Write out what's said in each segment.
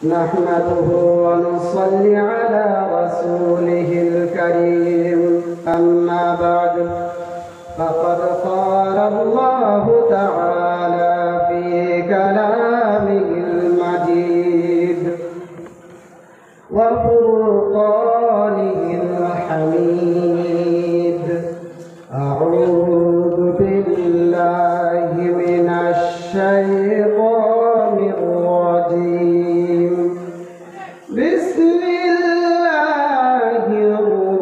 نحمده ونصلي على رسوله الكريم أما بعد فقد قال الله تعالى في كلامه المجيد وفرقانه الحميد أعوذ بالله من الشيطان الرجيم بسم الله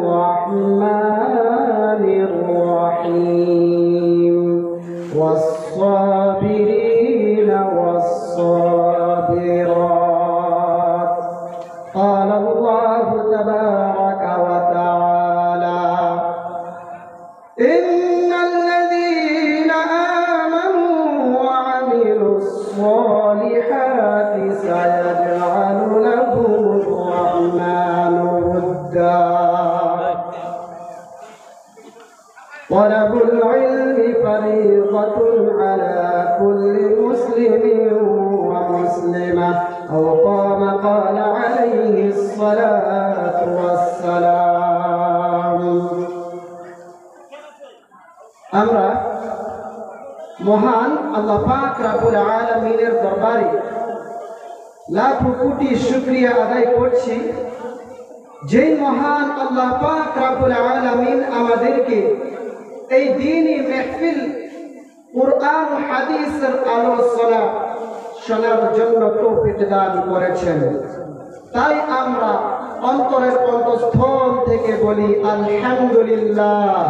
الرحمن الرحيم والصابرين والصابرات قال الله تبارك وتعالى إن الذين آمنوا وعملوا الصالحات سيجعل لهم الرحمن ودا طلب العلم فريضة على كل مسلم ومسلمة أو قال عليه الصلاة والسلام আমরা মহান আল্লাহ পাক রব্বুল আলামিনের দরবারে লাখো কোটি শুকরিয়া আদায় করছি যে মহান আল্লাহ পাক রব্বুল আলামিন আমাদেরকে এই দ্বীনি মাহফিল কুরআন হাদিসের আলোচনা শোনার জন্য তৌফিক দান করেছেন। তাই আমরা অন্তরের অন্তঃস্থল থেকে বলি আলহামদুলিল্লাহ।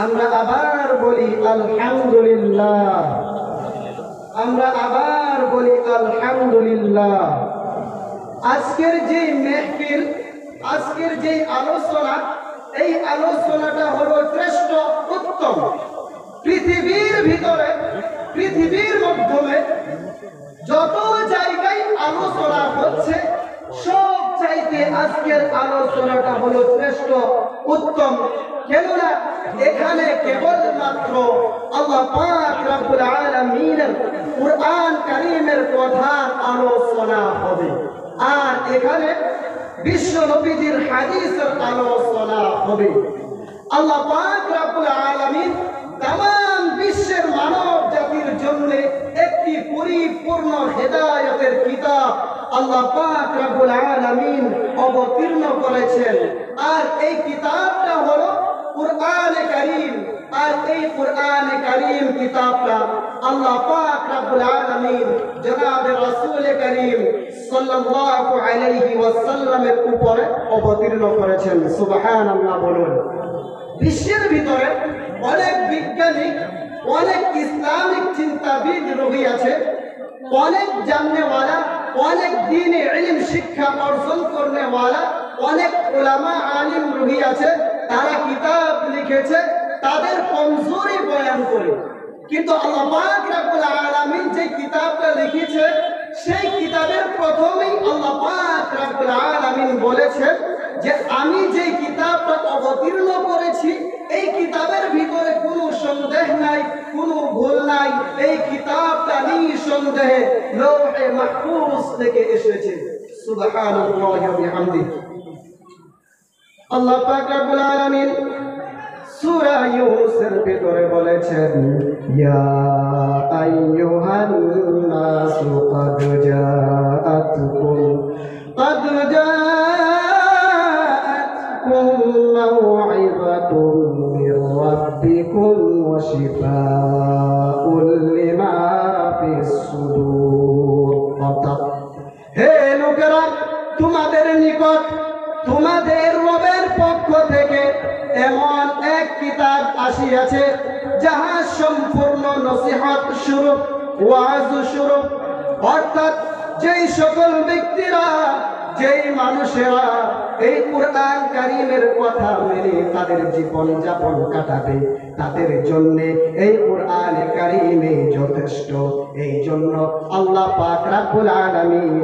আমরা আবার বলি আলহামদুলিল্লাহ। আমরা আবার বলি আলহামদুলিল্লাহ। আজকের যে মাহফিল, আজকের যে আলোচনা, এই আলোচনাটা হলো শ্রেষ্ঠ উত্তম। পৃথিবীর ভিতরে, পৃথিবীর মাধ্যমে যত জায়গায় আলোচনা হচ্ছে সব চাইতে আজকের আলোচনাটা হলো শ্রেষ্ঠ উত্তম। কেননা এখানে কেবলমাত্র আল্লাহ পাক রব্বুল আলামিনের কুরআন কারীমের কথার আলোচনা হবে, আর এখানে বিশ্ব নবীজির হাদিসের আলোচনা হবে। আল্লাহ পাক রব্বুল আলামিন तमाम বিশ্বের মানব জাতির জন্য একটি পরিপূর্ণ হেদায়েতের কিতাব আল্লাহ পাক রব্বুল আলামিন অবতীর্ণ করেছেন, আর এই কিতাবটা হলো কুরআনে কারীম। আর এই কুরআনে কারীম কিতাবটা আল্লাহ পাক রব্বুল আলামিন জনাব রাসূল করিম সাল্লাল্লাহু আলাইহি ওয়াসাল্লামের উপরে অবতীর্ণ করেছেন। সুবহানাল্লাহ বলুন। বিশ্বের ভিতরে অনেক বিজ্ঞানী, অনেক ইসলামিক চিন্তাবিদ রহিয়াছে, অনেক জাননেওয়ালা, অনেক দ্বীনে ইলম শিক্ষা অর্জন করনেওয়ালা, অনেক উলামা আলিম রহিয়াছে। তারা কিতাব লিখেছে তাদের কমজোরি বয়ান করে, কিন্তু আল্লাহ পাক রব্বুল আলামিন যে কিতাবটা লিখেছে সেই কিতাবের প্রথমেই আল্লাহ পাক রব্বুল আলামিন বলেছেন যে আমি যে কিতাবটা অবতীর্ণ করেছি এই কিতাবের ভিতরে কোনো সন্দেহ নাই, কোনো ভুল নাই। এই কিতাবটা নিঃসন্দেহে লৌহে মাহফুজ থেকে এসেছে। সুবহানাল্লাহি ওয়া বিহামদিহি। আল্লাহ পাক রব্বুল আলামিন সূরা ইউনূসের ভিতরে বলেছেন ইয়া আইয়ুহান নাসু ক্বাদ জাআতকুম মাউইযাতুম মির রাব্বিকুম ওয়া শিফাউল লিমা ফিস সুদূর। হে লোকেরা, তোমাদের নিকট তোমাদের রবের পক্ষ থেকে এমন এক কিতাব আসিয়াছে যাহা সম্পূর্ণ নসিহত স্বরূপ, ওয়াজ স্বরূপ। অর্থাৎ যেই সকল ব্যক্তিরা, যেই মানুষেরা এই কুরআন কারীমের কথা মেনে তাদের জীবন যাপন কাটাবে তাদের জন্য এই কুরআন কারীমে যথেষ্ট। এই জন্য আল্লাহ পাক রব্বুল আলামিন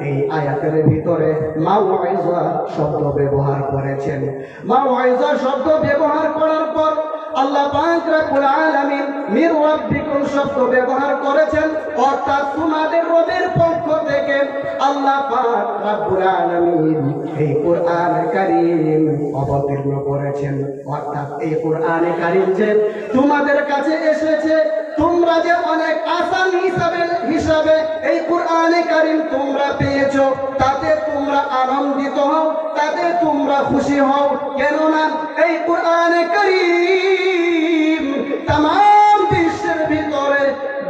এই আয়াতের ভিতরে মাউইযা শব্দ ব্যবহার করেছেন। মাউইযা শব্দ ব্যবহার করার পর আল্লাহ পাক রব্বুল আলামিন মির রাব্বিকুম শব্দ ব্যবহার করেছেন, অর্থাৎ তোমাদের রবের পক্ষ থেকে আল্লাহ পাক রব্বুল আলামিন এই কোরআন কারীম অবতীর্ণ করেছেন। অর্থাৎ এই কোরআন কারীম যে তোমাদের কাছে এসেছে, তোমরা যে অনেক আসান হিসাবে এই কোরআন কারীম তোমরা পেয়েছো, তাতে তোমরা আনন্দিত হও, তাতে তোমরা খুশি হও। কেননা এই কোরআন কারীম তামাম বিশ্বের ভিতরে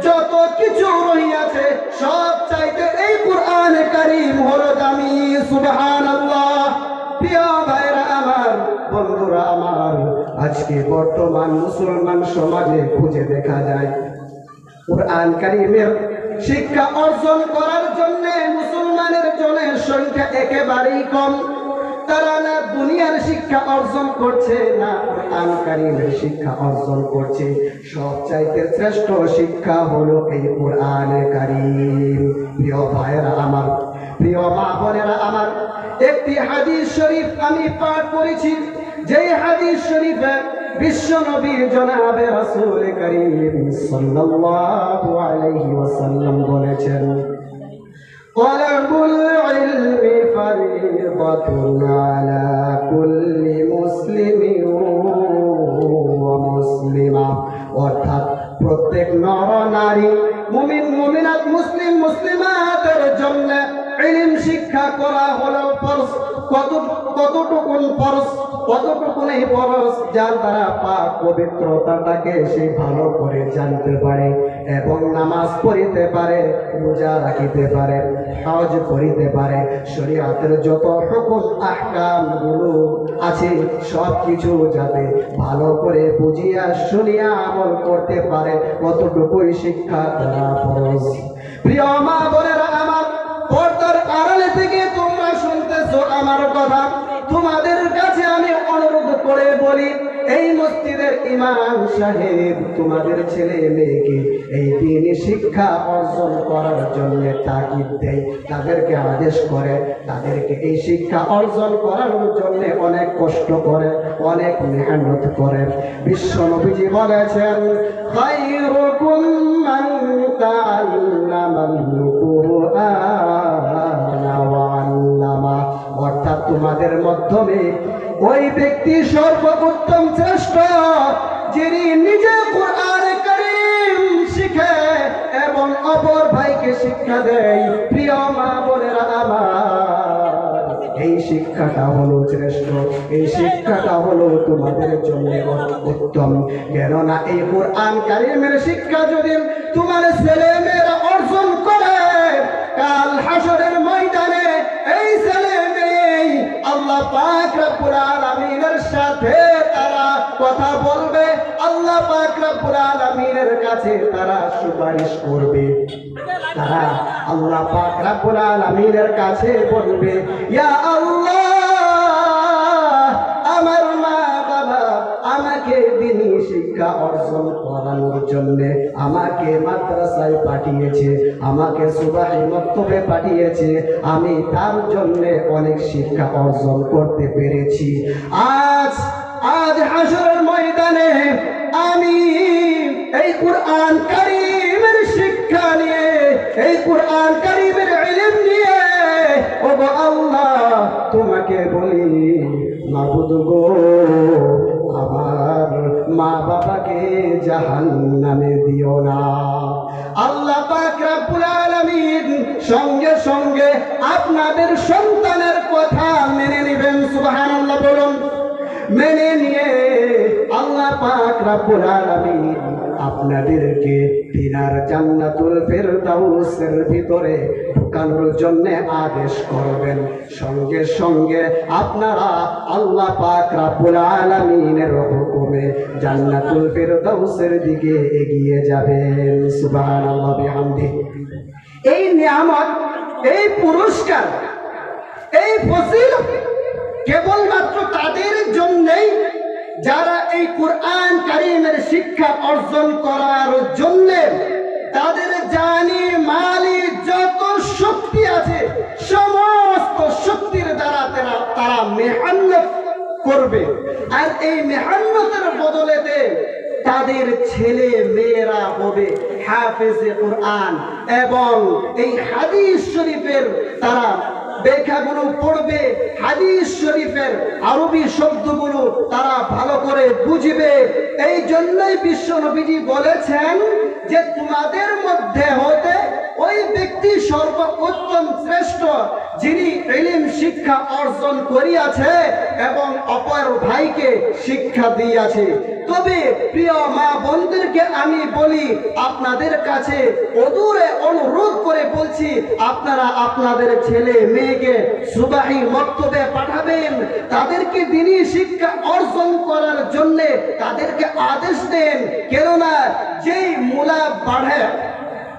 যত কিছু রহিয়াছে সব চাইতে এই কোরআন কারীম হলো দামি। সুবহানাল্লাহ। প্রিয় ভাইরা আমার, বন্ধুরা আমার, আজকে বর্তমান মুসলমান সমাজে খুঁজে দেখা যায় কোরআন কারীমের শিক্ষা অর্জন করার জন্য মুসলমানের জনের সংখ্যা একেবারেই কম। তারা না দুনিয়ার শিক্ষা অর্জন করছে, না কোরআন কারীমের শিক্ষা অর্জন করছে। সবচাইতে শ্রেষ্ঠ শিক্ষা হলো এই কোরআন কারীম। প্রিয় ভাইরা আমার, প্রিয় মা বোনেরা আমার, একটি হাদিস শরীফ আমি পাঠ করেছি, যেই হাদিস শরীফে বিশ্ব নবী জনাবে রাসূল করিম সাল্লাল্লাহু আলাইহি ওয়াসাল্লাম বলেছেন, তালাবুল ইলমি ফরিদাতুন আলা কুল্লি মুসলিমিন ওয়া মুসলিমা। অর্থাৎ প্রত্যেক নর নারী, মুমিন মুমিনাত, মুসলিম মুসলিমাতের জন্য ইলম শিক্ষা করা হলো ফরজ। কতটুকুন ফরজ? কতটুকুন ফরজ? যার দ্বারা পাক পবিত্রতাটাকে সে ভালো করে জানতে পারে এবং নামাজ পড়িতে পারে, রোজা রাখিতে পারে, হজ করিতে পারে, শরীয়তের যত হুকুম আহকাম গুলো আছে সব কিছু যাতে ভালো করে বুঝিয়া শুনিয়া আমল করতে পারে, কতটুকুই শিক্ষা করা ফরজ। প্রিয় মা বোনেরা আমার, পর্দার আড়ালে থেকে তোমরা শুনতেছো আমার কথা, তোমাদের কাছে আমি অনুরোধ করে বলি, এই মসজিদের ইমাম সাহেব তোমাদের ছেলে মেয়েকে এই দ্বীনি শিক্ষা অর্জন করার জন্য তাগিদ দেয়, তাদেরকে আদেশ করে, তাদেরকে এই শিক্ষা অর্জন করার জন্য অনেক কষ্ট করে, অনেক মেহনত করে। বিশ্ব নবীজি বলেছেন, খায়রুকুম মান তাআল্লামাল কুরআনা ওয়া আল্লামা। অর্থাৎ তোমাদের মাধ্যমে ওই ব্যক্তি সর্বোত্তম শ্রেষ্ঠ, যিনি নিজে কোরআন কারীম শিখে এবং অপর ভাইকে শিক্ষা দেয়। প্রিয় মা বোনেরা আমার, এই শিক্ষাটা হলো শ্রেষ্ঠ, এই শিক্ষাটা হলো তোমাদের জন্য উত্তম। কেননা এই কোরআন কারীমের শিক্ষা যদি তোমার ছেলে মেয়েরা অর্জন করে, কাল হাসরের ময়দানে এই ছেলে মেয়ে আল্লাহ পাক রব্বুল আলামিনের সাথে তারা কথা বলবে, আল্লাহ পাক রব্বুল আলামিনের কাছে তারা সুপারিশ করবে। তারা আল্লাহ পাক রব্বুল আলামিনের কাছে বলবে, ইয়া আল্লাহ, আমার মা বাবা আমাকে দ্বীনি শিক্ষা অর্জন করানোর জন্য আমাকে মাদ্রাসায় পাঠিয়েছে, আমাকে সুবহি মক্তবে পাঠিয়েছে, আমি তার জন্য অনেক শিক্ষা অর্জন করতে পেরেছি। আজ হাসরের ময়দানে আমি এই কোরআন কারীমের শিক্ষা নিয়ে, এই কোরআন কারীমের ইলম নিয়ে ওগো আল্লাহ তোমাকে বলি, মাবুদ গো, আমার মা বাবাকে জাহান্নামে দিও না। আল্লাহ পাক রব্বুল আলামিন সঙ্গে সঙ্গে আপনাদের সন্তানের কথা মেনে নেবেন। সুবহানাল্লাহ বলুন। মেনে নিয়ে আল্লাহ পাক রব্বুল আলামিন আপনাদেরকে তিনার জান্নাতুল ফেরদাউসের ভিতরে ঢোকানোর জন্য আদেশ করবেন। সঙ্গে সঙ্গে আপনারা আল্লাহ পাক রব্বুল আলামিনের হুকুমে জান্নাতুল ফেরদাউসের দিকে এগিয়ে যাবেন। সুবহানাল্লাহ বিহামদিহি। এই নিয়ামত, এই পুরস্কার, এই ফজিলত কেবলমাত্র তাদের জন্যই যারা এই কোরআন কারীমের শিক্ষা অর্জন করার জন্য তাদের জানি মালি যত শক্তি আছে সমস্ত শক্তির দ্বারা তারা মেহনত করবে। আর এই মেহনতের বদলেতে তাদের ছেলে মেয়েরা হবে হাফেজে কোরআন এবং এই হাদিস শরীফের তারা ব্যাখ্যাগুলো পড়বে, হাদিস শরীফের আরবি শব্দগুলো তারা ভালো করে বুঝবে। এই জন্যই বিশ্ব নবীজি বলেছেন যে তোমাদের মধ্যে হতে ওই ব্যক্তি সর্বোত্তম শ্রেষ্ঠ যিনি ইলম শিক্ষা অর্জন করিয়াছে এবং অপর ভাইকে শিক্ষা দিয়াছে। তবে প্রিয় মা বোনদেরকে আমি বলি, আপনাদের কাছে অদূরে অনুরোধ করে বলছি, আপনারা আপনাদের ছেলে মেয়েকে সুবাহি মক্তবে পাঠাবেন, তাদেরকে দ্বীনি শিক্ষা অর্জন করার জন্য তাদেরকে আদেশ দেন। কেননা যেই মূলা বাড়ে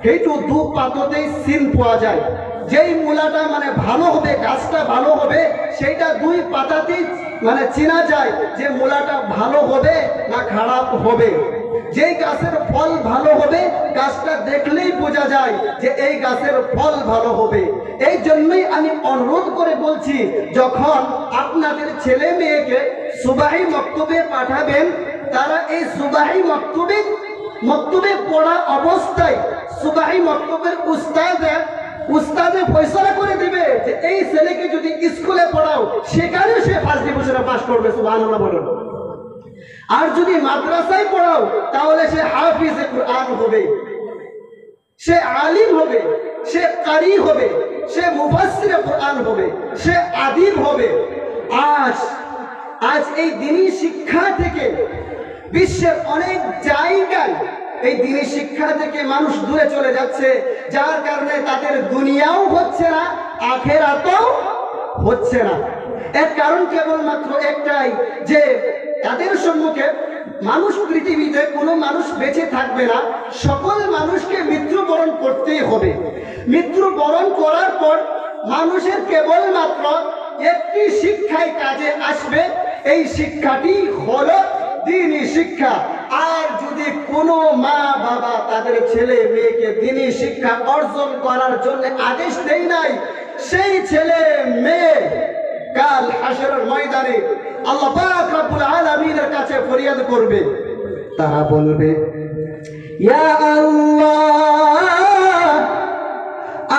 সেইটো দু পাততেই সিন পাওয়া যায়। যেই মূলাটা মানে ভালো হবে, গাছটা ভালো হবে, সেইটা দুই পাতাতেই মানে চেনা যায় যে মূলাটা ভালো হবে না খারাপ হবে। যেই গাছের ফল ভালো হবে, গাছটা দেখলেই বোঝা যায় যে এই গাছের ফল ভালো হবে। এই জন্যই আমি অনুরোধ করে বলছি, যখন আপনাদের ছেলে মেয়েকে সুবাহি মক্তবে পাঠাবেন, তারা এই সুবাহি মক্তবে পড়া অবস্থায় সুবাহি মক্তবের উস্তাদে ফয়সালা করে দিবে যে এই ছেলেকে যদি স্কুলে পড়াও সেখানে সে ফার্স্ট ডিভিশনে পাস করবে, সুবহানাল্লাহ বলুন। আর যদি মাদ্রাসায় পড়াও তাহলে সে হাফিজে কোরআন হবে, সে আলিম হবে, সে কারি হবে, সে মুফাসসিরে কোরআন হবে, সে আদিব হবে। আজ এই দ্বীনি শিক্ষা থেকে বিশ্বের অনেক জায়গায় এই দ্বীনি শিক্ষা থেকে মানুষ দূরে চলে যাচ্ছে, যার কারণে তাদের দুনিয়াও হচ্ছে না, আখিরাতও হচ্ছে না। এর কারণ কেবলমাত্র একটাই, যে তাদের সম্মুখে মানুষ, পৃথিবীতে কোনো মানুষ বেঁচে থাকবে না, সকল মানুষকে মৃত্যুবরণ করতেই হবে। মৃত্যুবরণ করার পর মানুষের কেবলমাত্র একটি শিক্ষাই কাজে আসবে, এই শিক্ষাটি হলো দ্বীনি শিক্ষা। আর যদি কোনো মা বাবা তাদের ছেলে মেয়েকে দ্বীনি শিক্ষা অর্জন করার জন্য আদেশ দেয় নাই, সেই ছেলে মেয়ে কাল হাশরের ময়দানে আল্লাহ পাক রব্বুল আলামিনের কাছে ফরিয়াদ করবে। তারা বলবে, ইয়া আল্লাহ,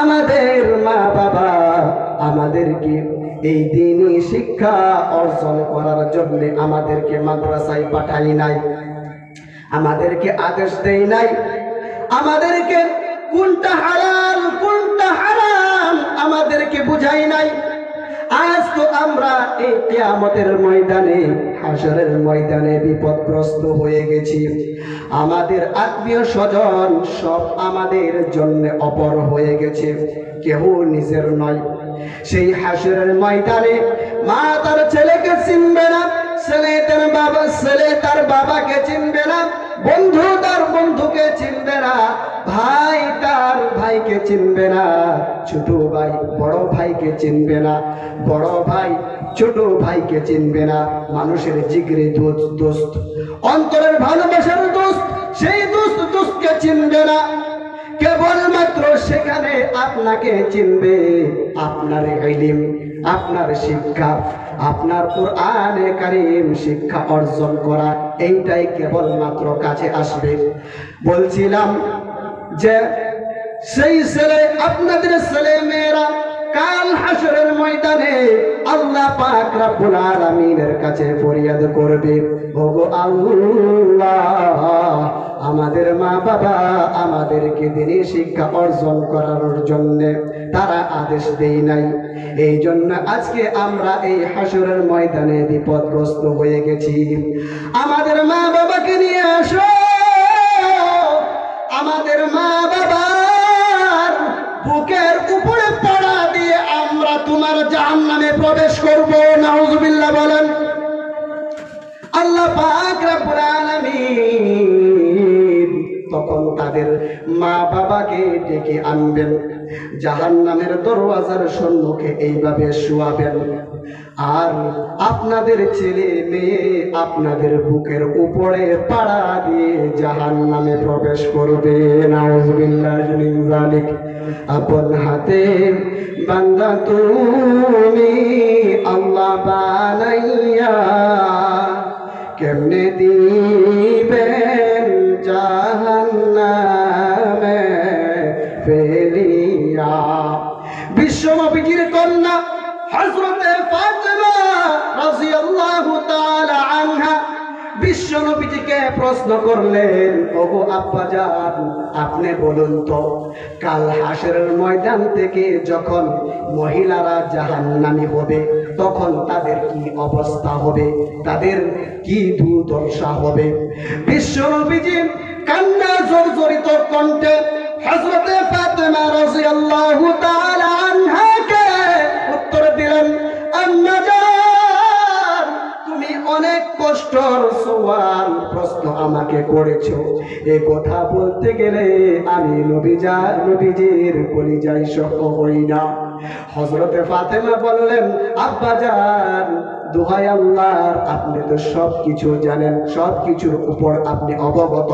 আমাদের মা বাবা আমাদেরকে এই দ্বীনি শিক্ষা অর্জন করার জন্য আমাদেরকে মাদ্রাসায় পাঠাই নাই, আমাদেরকে আদেশ দেয় নাই, আমাদেরকে কোনটা হালাল কোনটা হারাম আমাদেরকে বুঝাই নাই। আজ তো আমরা এই কিয়ামতের ময়দানে, হাশরের ময়দানে বিপদগ্রস্ত হয়ে গেছি। আমাদের আত্মীয় স্বজন সব আমাদের জন্য অপর হয়ে গেছে, কেউ নিজের নয়। সেই হাশরের ময়দানে মা তার ছেলেকে চিনবে না, ছেলে তার বাবাকে চিনবে না, বন্ধু তার বন্ধুকে চিনবে না, ভাই তার ভাইকে চিনবে না, ছোট ভাই বড় ভাইকে চিনবে না, বড় ভাই ছোট ভাইকে চিনবে না। মানুষের জিগরে দোস্ত, অন্তরের ভালোবাসার দোস্ত, সেই দোস্তকে চিনবে না। কেবলমাত্র সেখানে আপনাকে চিনবে আপনার ইলম, আপনার শিক্ষা, আপনার কোরআনে কারীম শিক্ষা অর্জন করা, এইটাই কেবলমাত্র কাছে আসবে। বলছিলাম যে সেই ছেলে, আপনাদের ছেলে মেয়েরা কাল হাশরের ময়দানে আল্লাহ পাক রব্বুল আলামিনের কাছে ফরিয়াদ করবে, ওগো আল্লাহ, আমাদের মা বাবা আমাদেরকে দ্বীনি শিক্ষা অর্জন করার জন্য তারা আদেশ দেয় নাই, এই জন্য আজকে আমরা এই হাশরের ময়দানে বিপদগ্রস্ত হয়ে গেছি। আমাদের মা বাবাকে নিয়ে আসো, আমাদের মা বাবার বুকের উপরে পড়া দিয়ে আমরা তোমার জাহান্নামে প্রবেশ করব। নাউজুবিল্লাহ বলেন। আল্লাহ পাক রব্বুল আলামিন তখন তাদের মা বাবাকে ডেকে আনবেন, জাহান্নামের দরওয়াজার সম্মুখে এইভাবে শোয়াবেন, আর আপনাদের ছেলে মেয়ে আপনাদের বুকের উপরে পাড়া দিয়ে জাহান্নামে প্রবেশ করবে। নাউজুবিল্লাহি মিন যালিক। আপন হাতে বান্দা তুমি আল্লাহ বানাইয়া কেমনে দিবে বিশ্ব নবীজির কন্যা হযরতে ফাতেমা রাদিয়াল্লাহু তাআলা আনহা বিশ্ব নবীজিকে প্রশ্ন করলেন, ওগো আব্বাজান, আপনি বলুন তো, কাল হাসরের ময়দান থেকে যখন মহিলারা জাহান্নামী হবে তখন তাদের কি অবস্থা হবে, তাদের কি দুর্দশা হবে? বিশ্ব নবীজি কান্না জর্জরিত কণ্ঠে হযরতে ফাতেমা রাদিয়াল্লাহু তাআলা আনহাকে উত্তর দিলেন, আম্মা জান, তুমি অনেক কষ্টর সওয়াল প্রশ্ন আমাকে করেছো। এই কথা বলতে গেলে আমি নবীজির কলিজায় শক্ত হই না। হযরতে ফাতেমা বললেন, আব্বা জান, দোহাই আল্লাহর, আপনি তো সবকিছু জানেন, সবকিছুর উপর আপনি অবগত।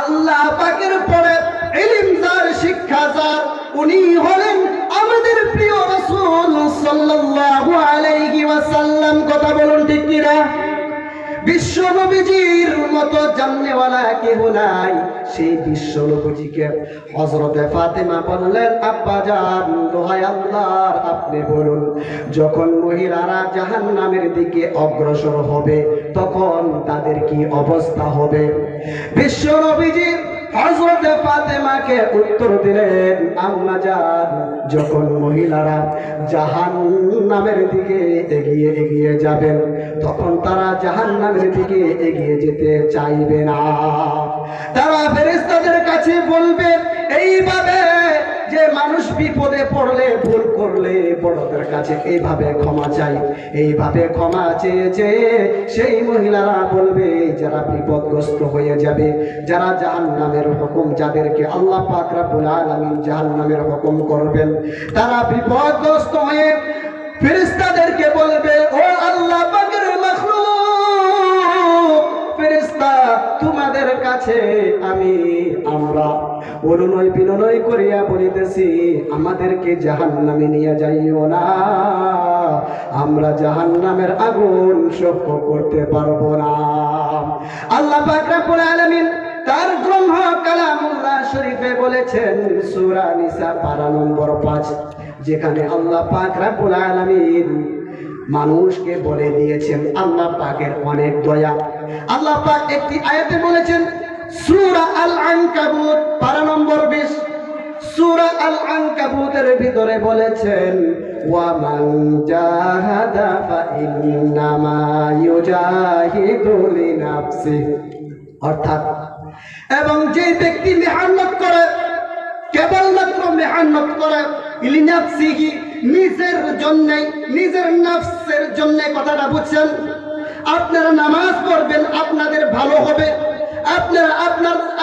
আল্লাহ পাকের পরে ইলম যার, শিক্ষা যার, উনি হলেন আমাদের প্রিয় রাসূল সাল্লাল্লাহু আলাইহি ওয়াসাল্লাম। কথা বলুন ঠিক কিনা? বিশ্ব নবীজির মতো জাননেওয়ালা কেউ নাই। সেই বিশ্ব নবীজিকে হযরতে ফাতেমা বললেন, আব্বা জান, দোহাই আল্লাহর, আপনি বলুন, যখন মহিলারা জাহান্নামের দিকে অগ্রসর হবে তখন তাদের কি অবস্থা হবে? বিশ্ব নবীজি হযরতে ফাতেমাকে উত্তর দিলেন, আম্মা জান, যখন মহিলারা জাহান্নামের দিকে এগিয়ে যাবেন তখন তারা জাহান্নামের দিকে এগিয়ে যেতে চাইবে না। তারা ফেরেশতাদের কাছে বলবে এইভাবে যে মানুষ বিপদে পড়লে, ভুল করলে বড়দের কাছে এইভাবে ক্ষমা চাই। এইভাবে ক্ষমা চেয়ে সেই মহিলারা বলবে, যারা বিপদগ্রস্ত হয়ে যাবে, যারা জাহান্নামের হুকুম, যাদেরকে আল্লাহ পাক রব্বুল আলামিন জাহান্নামের হুকুম করবেন, তারা বিপদগ্রস্ত হয়ে ফেরেশতাদেরকে বলবে, ও আল্লাহ পাকের মাখলুক ফেরেশতা, তোমাদের কাছে আমরা অনুনয় বিনয় করিয়া বলিতেছি, আমাদেরকে জাহান্নামে নিয়ে যাইও না, আমরা জাহান্নামের আগুন সহ্য করতে পারবো না। আল্লাহ পাক রব্বুল আলামিন তার গ্রন্থ কালামুল্লাহ শরীফে বলেছেন, সূরা নিসা পারা নম্বর 5, যেখানে আল্লাহ পাক রব্বুল আলামিন মানুষকে বলে দিয়েছেন আল্লাহ পাকের অনেক দয়া। আল্লাহ পাক একটি আয়াতে বলেছেন, সূরা আল আনকাবুত পারা নম্বর 20, সূরা আল আনকাবুতের ভিতরে বলেছেন, ওয়া মান জাহাদা ফা ইন্নামা ইউজাহিদু লিনাফসিহি, অর্থাৎ এবং যে ব্যক্তি মেহনত করে, কেবলমাত্র মেহনত করে, লিনাফসিহি, নিজের জন্য, নিজের নফসের জন্য। কথাটা বুঝছেন? আপনারা নামাজ পড়বেন, আপনাদের ভালো হবে। আপনারা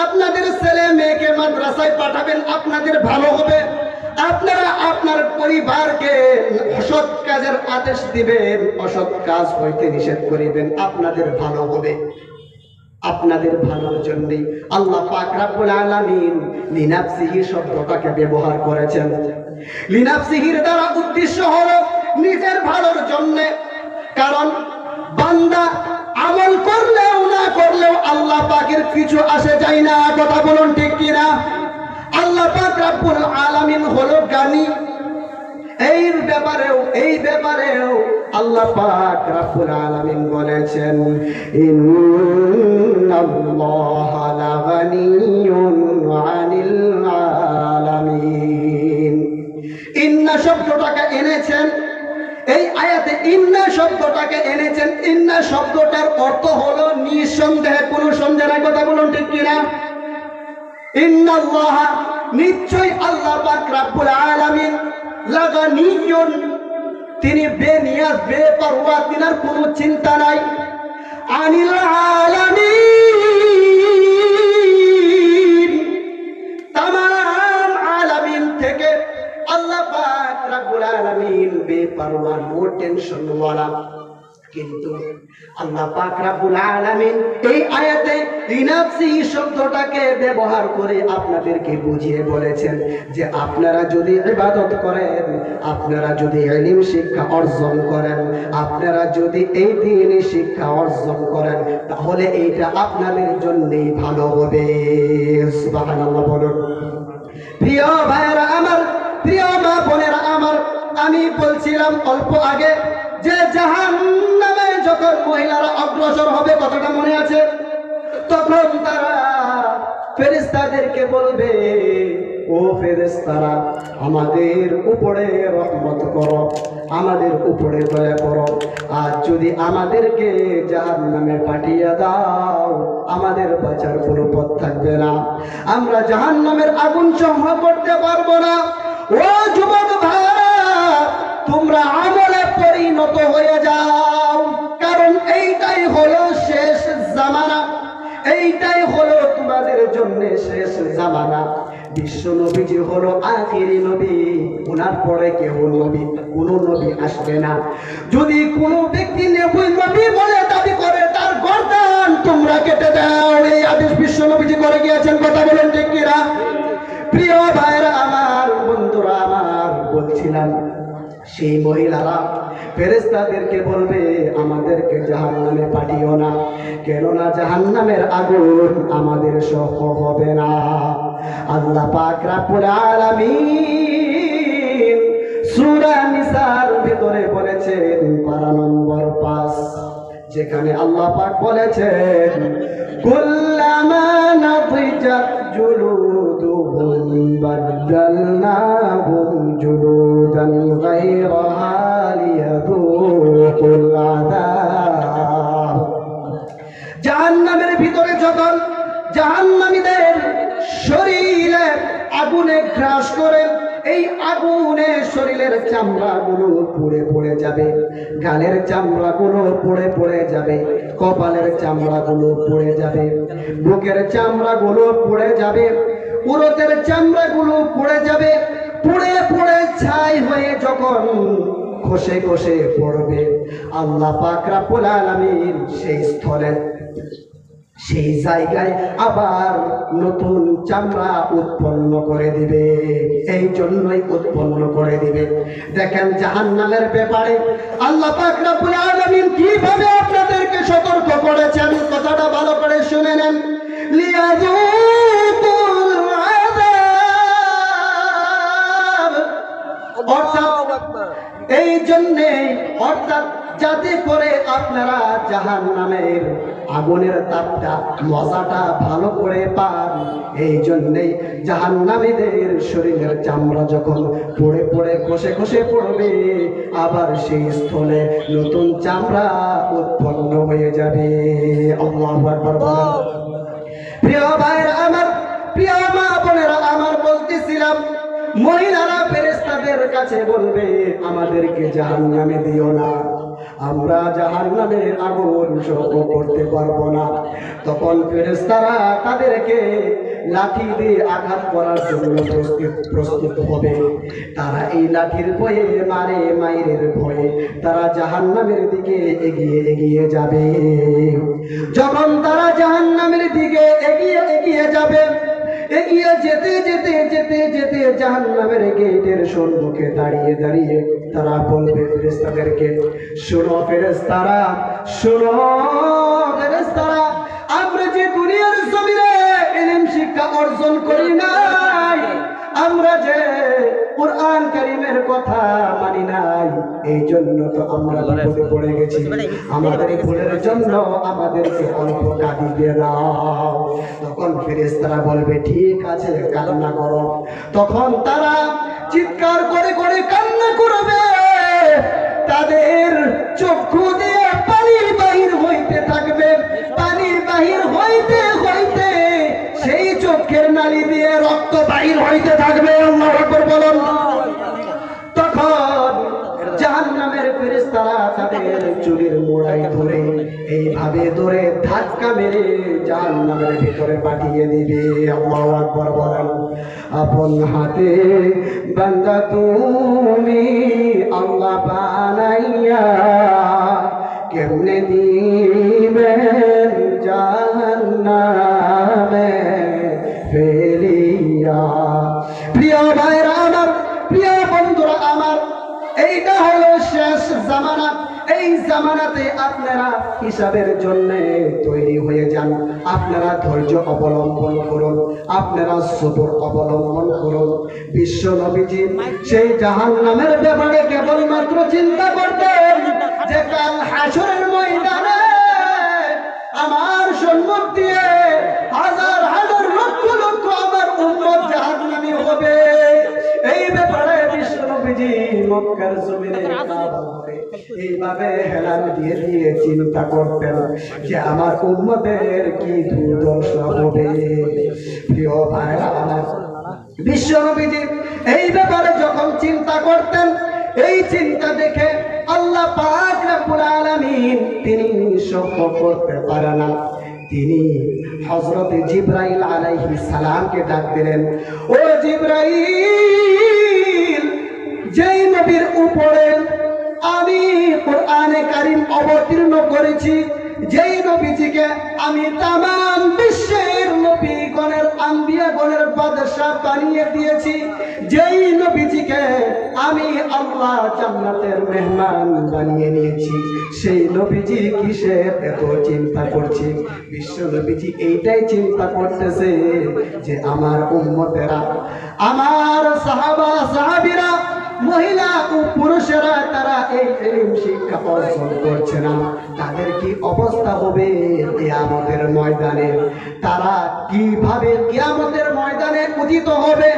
আপনাদের ছেলে মেয়েকে মাদ্রাসায় পাঠাবেন, আপনাদের ভালো হবে। আপনারা আপনার পরিবারকে অসৎ কাজের আদেশ দিবেন, অসৎ কাজ হইতে নিষেধ করিবেন, আপনাদের ভালো হবে। আপনাদের ভালোর জন্যই আল্লাহ পাক রব্বুল আলামিন লিনাফসিহি শব্দটাকে ব্যবহার করেছেন। লিনাফসিহির দ্বারা উদ্দেশ্য হলো নিজের ভালোর জন্য। কারণ বান্দা আমল করলেও না করলেও আল্লাহ পাকের কিছু আসে যায় না। কথা বলুন ঠিক কিনা? আল্লাহ পাক রব্বুল আলামিন হলো জ্ঞানী। এই ব্যাপারেও আল্লাহ পাক রব্বুল আলামিন বলেছেন, ইন্নাল্লাহা লাগানিয়্যুন আনিল আলামিন। ইন্না শব্দটাকে এনেছেন এই আয়াতে, ইন্না শব্দটাকে এনেছেন। ইন্না শব্দটার অর্থ হলো নিঃসন্দেহে, কোনো সন্দেহ নাই। কথা বলুন ঠিক কিনা? ইন্নাল্লাহা, নিশ্চয় আল্লাহ পাক রব্বুল আলামিন, লাগানিয়্যুন, তিনি বেনিয়াজ, বেপরোয়া, তিনার কোনো চিন্তা নাই। আনিল আলামিন, তামাম আলামিন থেকে আল্লাহ পাক রব্বুল আলামিন বেপরোয়া, নো টেনশন ওয়ালা। কিন্তু আল্লাহ পাক রব্বুল আলামিন এই আয়াতে লিনাফসিহি শব্দটাকে ব্যবহার করে আপনাদেরকে বুঝিয়ে বলেছেন যে আপনারা যদি ইবাদত করেন, আপনারা যদি ইলম শিক্ষা অর্জন করেন, আপনারা যদি এই দ্বীনি শিক্ষা অর্জন করেন, তাহলে এইটা আপনাদের জন্যই ভালো হবে। সুবহানাল্লাহ বলুন। প্রিয় ভাইরা আমার, আমি বলছিলাম অল্প আগে যে জাহান্নামে যখন মহিলারা অগ্রসর হবে, কথাটা মনে আছে? তখন তারা ফেরেশতাদেরকে বলবে, ও ফেরেশতারা, আমাদের উপরে রহমত করো, আমাদের উপরে দয়া করো, আর যদি আমাদেরকে জাহান্নামে পাঠিয়ে দাও আমাদের বাঁচার কোনো পথ থাকবে না, আমরা জাহান্নামের আগুন সহ্য করতে পারবো না। ও যুবক ভাইরা, তোমরা আমলে পরিণত হয়ে যাও, কারণ এইটাই হলো শেষ জামানা, এইটাই হলো তোমাদের জন্য শেষ জামানা। বিশ্ব নবীজি হলো আখিরি নবী, ওনার পরে কেউ নবী, কোন নবী আসবে না। যদি কোনো ব্যক্তি নবী বলে দাবি করে, তার গর্দান তোমরা কেটে দাও। এই আদেশ বিশ্ব নবীজি করে গিয়েছেন, কথা বলেন ঠিক কিনা? প্রিয় ভাইরা আমার, বন্ধুরা আমার, বলছিলাম সেই মহিলারা ফেরেশতাদেরকে বলবে, আমাদেরকে জাহান্নামে পাঠিও না, কেননা জাহান্নামের আগুন আমাদের সহ্য হবে না। আল্লাহ পাক রব্বুল আলামিন সূরা নিসার ভিতরে বলেছেন, পারা নম্বর 5, যেখানে আল্লাহ পাক বলেছেন, কুল্লামা নাদিজাত জুলুদুহুম বাদদালনাহুম জুলুদান গায়রাহা লিয়াযুকুল আযাব। জাহান্নামের ভিতরে যখন জাহান্নামীদের শরীরে আগুনে গ্রাস করে, এই আগুনে শরীরের চামড়াগুলো পুড়ে পড়ে যাবে, গালের চামড়াগুলো পুড়ে পড়ে যাবে, কপালের চামড়াগুলো পুড়ে যাবে, বুকের চামড়াগুলো পুড়ে যাবে, উরতের চামড়াগুলো পুড়ে যাবে, পুড়ে পুড়ে ছাই হয়ে যখন খসে খসে পড়বে, আল্লাহ পাক রব্বুল আলামিন সেই স্থলে, সেই জায়গায় আবার নতুন চামড়া উৎপন্ন করে দিবে। এই জন্যই উৎপন্ন করে দিবে। দেখেন জাহান্নামের ব্যাপারে আল্লাহ পাক রব্বুল আলামিন কিভাবে আপনাদেরকে সতর্ক করেছেন, কথাটা ভালো করে শুনে নেন। লিয়াযুকুল আযাব, অর্থাৎ এই জন্যে, অর্থাৎ যাতে করে আপনারা জাহান্নামের আগুনের তাপটা, মজাটা ভালো করে পান। এই জন্যেই জাহান্নামীদের শরীরের চামড়া যখন পড়ে পড়ে খসে খসে পড়বে, আবার সেই স্থলে নতুন চামড়া উৎপন্ন হয়ে যাবে। আল্লাহু আকবার বলেন। প্রিয় ভাইরা আমার, প্রিয় মা বোনেরা আমার, বলতেছিলাম মহিলারা ফেরেশতাদের কাছে বলবে, আমাদেরকে জাহান্নামে দিও না, আমরা জাহান্নামের আগুন সহ্য করতে পারবো না। তখন ফেরেশতারা তাদেরকে লাঠি দিয়ে আঘাত করার জন্য প্রস্তুত হবে। তারা এই লাঠির ভয়ে, মারে মাইরের ভয়ে তারা জাহান্নামের দিকে এগিয়ে এগিয়ে যাবে। যখন তারা জাহান্নামের দিকে এগিয়ে এগিয়ে যাবে, এগিয়ে যেতে যেতে যেতে যেতে জাহান্নামের গেটের সম্মুখে দাঁড়িয়ে দাঁড়িয়ে তারা বলবে ফেরেশতাদেরকে, শোনো ফেরেশতারা, শোনো ফেরেশতারা, আমরা যে দুনিয়ার জমিনে ইলম শিক্ষা অর্জন করি নাই, আমরা যে কুরআন কারীমের কথা মানি নাই, এই জন্য তো আমরা বিপদে পড়ে গেছি। আমাদের ভুলের জন্য আমাদেরকে অল্প কাঁদিয়ে দাও। তখন ফেরেশতারা বলবে, ঠিক আছে, কান্না করো। তখন তারা চিৎকার করে করে কান্না করবে, তাদের চক্ষু দিয়ে পানি বাহির হইতে থাকবে, পানি বাহির হইতে হইতে সেই চোখের নালী দিয়ে রক্ত বাহির হইতে থাকবে। আল্লাহু আকবার বলুন। তখন জাহান্নামের ফেরেশতারা তাদের চুলের মোড়াই ধরে এইভাবে ধরে ধাক্কা মেরে জাহান্নামের ভিতরে পাঠিয়ে দিবে। আল্লাহু আকবার বলেন। আপন হাতে বান্দা তুমি আল্লাহ বানাইয়া কেমনে দিবেন জাহান্নামে ফেলিয়া। প্রিয় ভাইরা আমার, প্রিয় বন্ধুরা আমার, এইটা হলো শেষ জামানা, এই জামানাতে আপনারা হিসাবের জন্য তৈরি হয়ে যান, আপনারা ধৈর্য অবলম্বন করুন, আপনারা সবর অবলম্বন করুন। বিশ্ব নবীজি সেই জাহান্নামের ব্যাপারে কেবলমাত্র চিন্তা করতেন যে কাল হাসরের ময়দানে আমার সম্মুখ দিয়ে হাজার হাজার লক্ষ লক্ষ আমার উম্মত জাহান্নামী হবে। এই ব্যাপারে বিশ্ব নবীজি মক্কার জমিনে এইভাবে হেলান দিয়ে দিয়ে চিন্তা করতেন যে আমার উম্মতের কি দুর্দশা হবে। প্রিয় ভাইরা আমার, বিশ্ব নবীজি এই ব্যাপারে যখন চিন্তা করতেন, এই চিন্তা দেখে আল্লাহ পাক রব্বুল আলামিন তিনি সহ্য করতে পারে না, তিনি হযরত জিবরাইল আলাইহিস সালামকে ডাক দিলেন, ও জিবরাইল, যেই নবীর উপরে আমি কোরআনে কারীম অবতীর্ণ করেছি, যেই নবীজিকে আমি তামাম বিশ্বের নবীগণের আম্বিয়াগণের বাদশা বানিয়ে দিয়েছি, যেই নবীজিকে আমি আল্লাহ জান্নাতের মেহমান বানিয়ে নিয়েছি, সেই নবীজি কিসের এত চিন্তা করছে? বিশ্ব নবীজি এইটাই চিন্তা করতেছে যে আমার উম্মতেরা, আমার সাহাবা সাহাবীরা, মহিলা ও পুরুষেরা তারা এই ইলম শিক্ষা অর্জন করছে না, তাদের কি অবস্থা হবে কিয়ামতের ময়দানে? তারা কিভাবে কিয়ামতের ময়দানে উদিত হবে?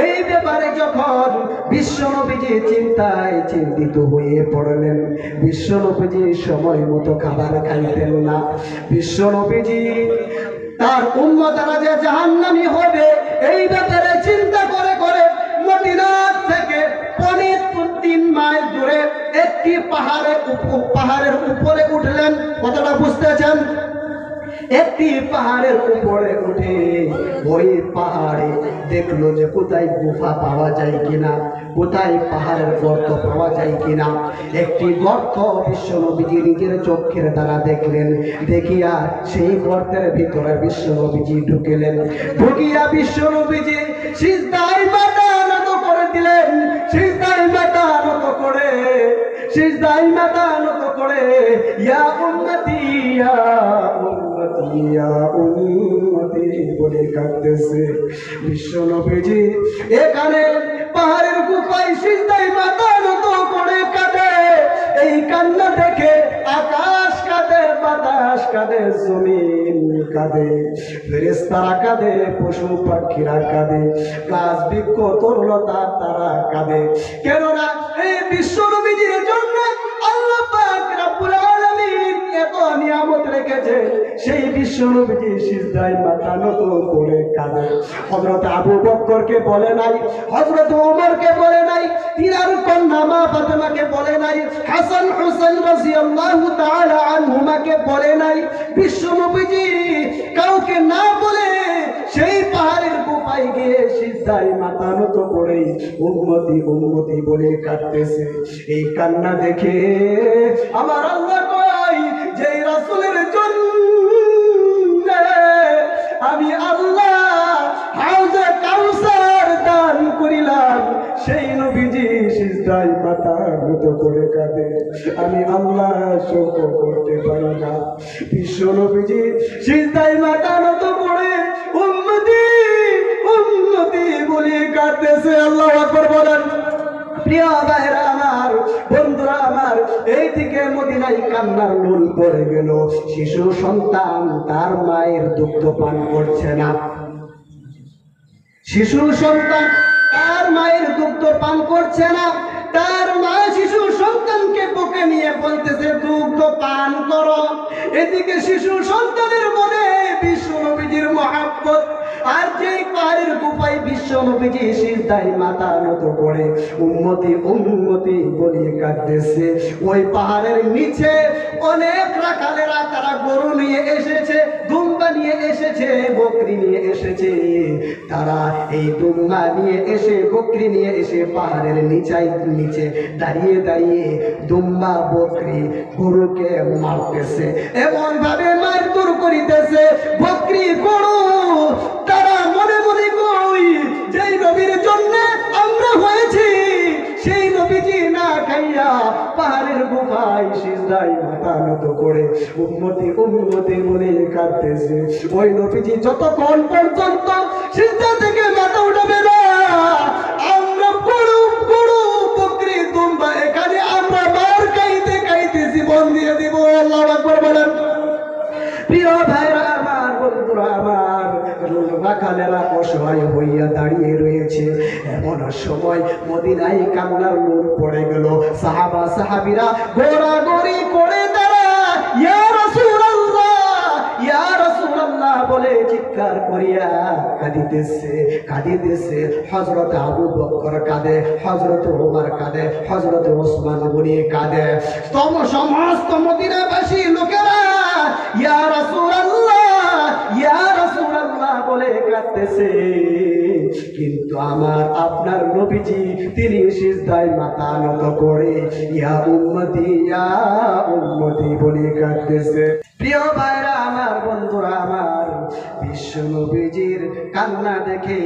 এই ব্যাপারে যখন বিশ্ব নবীজি চিন্তায় চিন্তিত হয়ে পড়লেন, বিশ্ব নবীজি সময় মতো খাবার খাইতেন না। বিশ্ব নবীজি তার উম্মতেরা যে জাহান্নামী হবে এই ব্যাপারে চিন্তা করে করে মদিনা থেকে 3 মাইল দূরে একটি পাহাড়ের উপরে উঠলেন। কথাটা বুঝতেছেন? একটি পাহাড়ের উপরে উঠে ওই পাহাড়ে দেখলো যে কোথায় গুফা পাওয়া যায় কিনা, কোথায় পাহাড়ের গর্ত পাওয়া যায় কিনা। একটি গর্ত বিশ্ব নবীজি নিজের চোখের দ্বারা দেখলেন, দেখিয়া সেই গর্তের ভিতরে বিশ্ব নবীজি ঢুকিলেন। ঢুকিয়া বিশ্ব নবীজি সিজদায় মাথা নত করে দিলেন, সিজদায় মাথা নত করে, সিজদায় মাথা নত করে ইয়া উম্মতি ইয়া উম্মতি ইয়া উম্মতি বলে কাঁদতেছে। বিশ্ব নবীজি এখানে পাহাড়ের গুফায় সিজদায় মাথা নত করে কাঁদে। এই কান্না দেখে আকাশ কাঁদে, বাতাস কাঁদে, জমিন কাঁদে, ফেরেশতারা কাঁদে, পশু পাখিরা কাঁদে, গাছ বৃক্ষ তরুলতা তারা কাঁদে। কেননা এই বিশ্ব নবীজির জন্য আল্লাহ পাক রব্বুল আলামিন এত নিয়ামত রেখেছে, সেই বিশ্ব নবীজি সিজদায় মাথা নত করে কাঁদে। হযরত আবু বকরকে বলে নাই, হযরত ওমরকে বলে নাই, তিনার কন্যা মা ফাতেমাকে বলে নাই, হাসান হুসাইন রাদিয়াল্লাহু তাআলা আনহুমাকে বলে নাই। বিশ্ব নবীজি কাউকে না বলে সেই পাহাড়ের গুফায় গিয়ে সিজদায় মাথা নত করে উম্মতি উম্মতি বলে কাঁদতেছে। এই কান্না দেখে আমার আল্লাহ কয় যে রাসূলের জন্য আমি আল্লাহ হাউজে কাউসার দান করিলাম, সেই নবীজি সিজদায় মাথা নত করে কাঁদে, আমি আল্লাহ সহ্য করতে পারি না। বিশ্ব নবীজি সিজদায় মাথা নত করে উম্মতি উম্মতি বলে কাঁদতেছে। আল্লাহু আকবার বলেন। প্রিয় ভাইরা আমার, বন্ধুরা আমার, এইদিকে মদিনায় কান্নার নুন পড়ে গেল। শিশু সন্তান তার মায়ের দুগ্ধ পান করছে না, শিশু সন্তান তার মায়ের দুগ্ধ পান করছে না। তার মা শিশু সন্তানকে বুকে নিয়ে বলতেছে দুগ্ধ পান করো। এদিকে শিশু সন্তানের মনে বিশ্ব নবীজির মহব্বত, আর যেই পাহাড়ের গুফায় বিশ্ব নবীজি সিজদায় মাথা নত করে উম্মতি উম্মতি বলে কাঁদতেছে, ওই পাহাড়ের নিচে অনেক রাখালেরা তারা গরু নিয়ে এসেছে, দুম্বা নিয়ে এসেছে, বকরি নিয়ে এসেছে। তারা এই দুম্বা নিয়ে এসে, বকরি নিয়ে এসে পাহাড়ের নিচে দাঁড়িয়ে দাঁড়িয়ে দুম্বা বকরি গরুকে মারতেছে, এমন ভাবে মারধর করিতেছে। বকরি গরু তারা মনে মনে কই যেই নবীর জন্য আমরা হয়েছি, সেই নবীজি না উঠাইয়া পাহাড়ের গুহায় সিজদায় মাথা নত করে উম্মতি উম্মতি বলে কাঁদতেছে। ওই নবীজি যতক্ষণ পর্যন্ত সিজদা থেকে মাথা উঠাবে না, আমরা গরু গরু বকরি দুম্বা এখানে আমরা মার খাইতে খাইতে জীবন দিয়ে দিব। আল্লাহু আকবার বলেন। প্রিয় ভাইরা আমার, বন্ধুরা আমার, রাখালেরা অসহায় হইয়া দাঁড়িয়ে রয়েছে। এমন সময় মদিনায় কান্নার নূর পড়ে গেল। সাহাবা সাহাবীরা গোড়াগড়ি করে তারা ইয়া রাসূলুল্লাহ, ইয়া রাসূলুল্লাহ বলে চিৎকার করিয়া কাঁদিতেছে। হযরত আবু বকর কাঁদে, হযরত ওমর কাঁদে, হযরত ওসমান গনি কাঁদে। সমস্ত মদিনাবাসী লোকেরা ইয়া রাসূলুল্লাহ, ইয়া রাসূলুল্লাহ বলে কাঁদতেছে। কিন্তু আমার আপনার নবীজি তিনি সিজদায় মাথা নত করে ইয়া উম্মতি বলে কাঁদতেছে। প্রিয় ভাইরা আমার, বন্ধুরা আমার, বিশ্ব নবীজির কান্না দেখে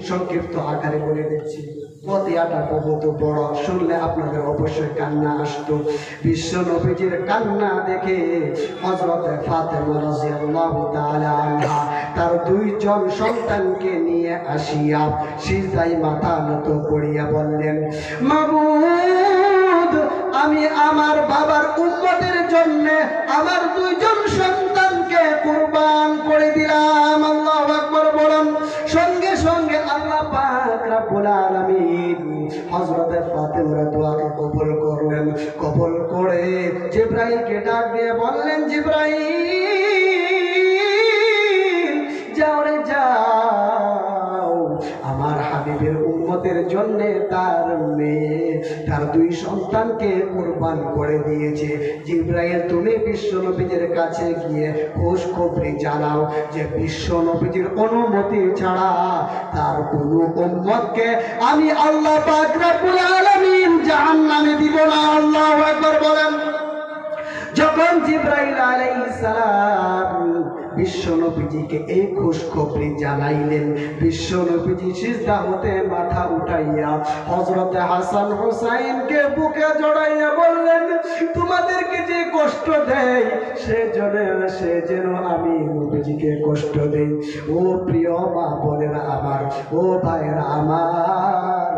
সংক্ষিপ্ত আকারে বলে দিচ্ছি, পতিয়াটা বহুত বড়, শুনলে আপনাদের অবশ্যই কান্না আসতো। বিশ্ব নবীজির কান্না দেখে হযরত ফাতেমা রাদিয়াল্লাহু তাআলা আনহা তার দুইজন সন্তানকে নিয়ে আসিয়া সিজদায় মাথা নত করিয়া বললেন, মাবুদ, আমি আমার বাবার উম্মতের জন্য আমার দুইজন সন্তানকে কুরবান করে দিলাম। আল্লাহু আকবার বলেন। সঙ্গে সঙ্গে আল্লাহ পাক রব্বুল আলামিন হযরত ফাতেমার দোয়াকে কবুল করলেন। কবুল করে জিবরাইলকে ডাক দিয়ে বললেন, জিবরাইল যাও রে যাও, আমার হাবিবের উম্মতের জন্য তার মেয়ে তার দুই সন্তানকে কুরবান করে দিয়েছে। জিবরাইল তুমি বিশ্ব নবীজির কাছে গিয়ে খুশখবরি জানাও যে বিশ্ব নবীজির অনুমতি ছাড়া তার কোনো উম্মতকে আমি আল্লাহ পাক রব্বুল আলামিন জাহান্নামে দিব না। আল্লাহু আকবার বলেন। যখন জিবরাইল আলাইহিস সালাম বিশ্ব নবীজিকে এই খুশখবরি জানাইলেন, বিশ্ব নবীজি সিজদা হতে মাথা উঠাইয়া হযরত হাসান হুসাইনকে বুকে জড়াইয়া বললেন, তোমাদেরকে যে কষ্ট দেয় সে যেন আমি নবীজিকে কষ্ট দেই। ও প্রিয় মা বোনেরা আমার, ও ভাইরা আমার,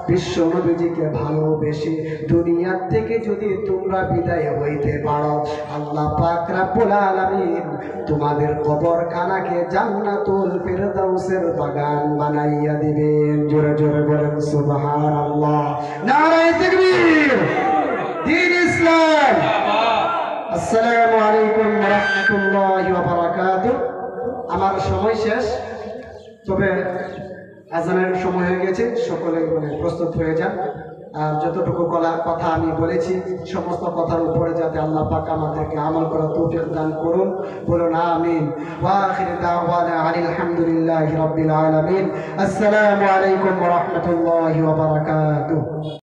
বিশ্ব নবীজিকে ভালোবেসে দুনিয়ার থেকে যদি তোমরা বিদায় হইতে পারো, আল্লাহ পাক রব্বুল আলামিন তোমাদের কবরখানাকে জান্নাতুল ফিরদাউসের বাগান বানাইয়া দিবেন। জোরে জোরে বলেন সুবহানাল্লাহ। নারায়ে তাকবীর। দ্বীন ইসলাম। আসসালামু আলাইকুম ওয়া রাহমাতুল্লাহি ওয়া বারাকাতুহু। আমার সময় শেষ, তবে আজানের সময় হয়ে গেছে, সকলে প্রস্তুত হয়ে যান। আর যতটুকু কথা আমি বলেছি সমস্ত কথার উপরে যাতে আল্লাহ পাক আমাদেরকে আমল করার তৌফিক দান করুন, বলুন আমিন। ওয়া আখিরু দাওয়ানা আলহামদুলিল্লাহি রাব্বিল আলামিন। আসসালামু আলাইকুম ওয়া রাহমাতুল্লাহি ওয়া বারাকাতুহু।